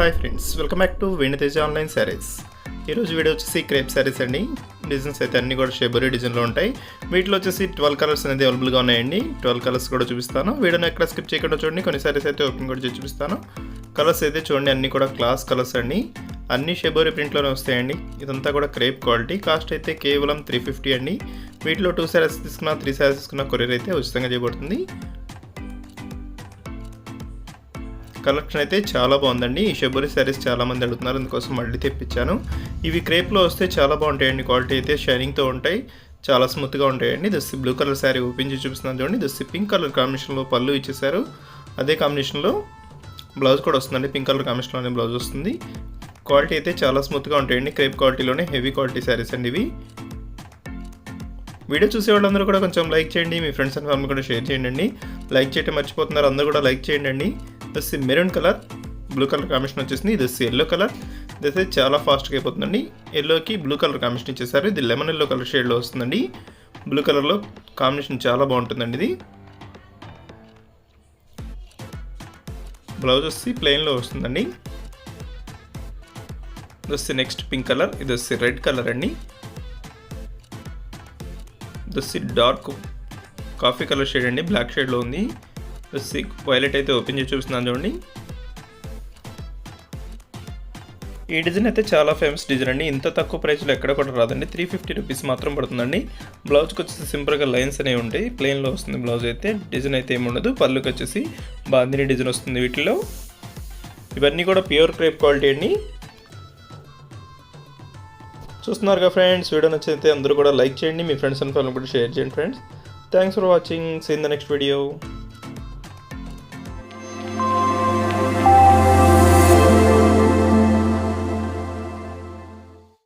Hi friends, welcome back to వెను Teja online saris. ఈరోజు video వచ్చేసి క్రేప్ సారీస్ అండి. డిజైన్స్ అయితే అన్నీ కూడా షెబరీ డిజైన్లో ఉంటాయి. వీటిలో వచ్చేసి 12 కలర్స్ అనేది అవైలబుల్గా ఉన్నాయండి. 12 కలర్స్ కూడా చూపిస్తాను. వీడియోని ఎక్కడ స్కిప్ చేయకుండా చూడండి. కొన్ని సారీస్ అయితే ఓపెన్ కూడా చేసి చూపిస్తాను. కలర్స్ అయితే చూడండి, అన్నీ కూడా క్లాస్ కలర్స్ అండి. అన్ని షెబరీ ప్రింట్లోనే వస్తాయండి. ఇదంతా కూడా క్రేప్ క్వాలిటీ. కాస్ట్ అయితే కేవలం 350 అండి. వీటిలో 2 సారీస్ తీసుకున్నా 3 సారీస్ తీసుకున్న కొరియర్ అయితే ఉచితంగా చేయబడుతుంది. కలెక్షన్ అయితే చాలా బాగుందండి. ఈ షెబరీ శారీస్ చాలామంది అడుగుతున్నారు, అందుకోసం మళ్ళీ తెప్పించాను. ఇవి క్రేప్లో వస్తే చాలా బాగుంటాయండి. క్వాలిటీ అయితే షైనింగ్తో ఉంటాయి, చాలా స్మూత్గా ఉంటాయండి. దస్సి బ్లూ కలర్ శారీ ఓపెన్ చేసి చూపిస్తున్నాను చూడండి. దస్సి పింక్ కలర్ కాంబినేషన్లో పళ్ళు ఇచ్చేసారు. అదే కాంబినేషన్లో బ్లౌజ్ కూడా వస్తుందండి. పింక్ కలర్ కాంబినేషన్లోనే బ్లౌజ్ వస్తుంది. క్వాలిటీ అయితే చాలా స్మూత్గా ఉంటాయండి. క్రేప్ క్వాలిటీలోనే హెవీ క్వాలిటీ శారీస్ అండి ఇవి. వీడియో చూసే వాళ్ళందరూ కూడా కొంచెం లైక్ చేయండి. మీ ఫ్రెండ్స్ అండ్ ఫ్యామిలీ కూడా షేర్ చేయండి. లైక్ చేయడం మర్చిపోతున్నారు, అందరూ కూడా లైక్ చేయండి. This maroon colour blue colour combination వచ్చేసింది. ఇది ఎల్లో కలర్. ఇదైతే చాలా ఫాస్ట్గా అయిపోతుందండి. ఎల్లోకి బ్లూ కలర్ కాంబినేషన్ ఇచ్చేసారు. ఇది లెమన్ ఎల్లో కలర్ షేడ్లో వస్తుందండి. బ్లూ కలర్లో కాంబినేషన్ చాలా బాగుంటుందండి. ఇది బ్లౌజ్ వచ్చి ప్లెయిన్లో వస్తుందండి. ఇది వచ్చి నెక్స్ట్ పింక్ కలర్. ఇది వచ్చి రెడ్ కలర్ అండి. దస్సి డార్క్ కాఫీ కలర్ షేడ్ అండి, బ్లాక్ షేడ్లో ఉంది. దస్సి వైలెట్ అయితే ఓపెన్ చేసి చూపిస్తున్నాను చూడండి. ఈ డిజైన్ అయితే చాలా ఫేమస్ డిజైన్ అండి. ఇంత తక్కువ ప్రైస్లో ఎక్కడ కూడా రాదండి. 350 రూపీస్ మాత్రం పడుతుందండి. బ్లౌజ్కి వచ్చేసి సింపుల్గా లైన్స్ అనేవి ఉంటాయి, ప్లెయిన్లో వస్తుంది బ్లౌజ్ అయితే. డిజైన్ అయితే ఏమి ఉండదు. పళ్ళుకి వచ్చేసి బాందిని డిజైన్ వస్తుంది వీటిలో. ఇవన్నీ కూడా ప్యూర్ క్రేప్ క్వాలిటీ అండి. చూస్తున్నారుగా ఫ్రెండ్స్, వీడియో నచ్చితే అందరూ కూడా లైక్ చేయండి. మీ ఫ్రెండ్స్ అండ్ ఫ్యామిలీ కూడా షేర్ చేయండి friends. Thanks for watching. See in the next video.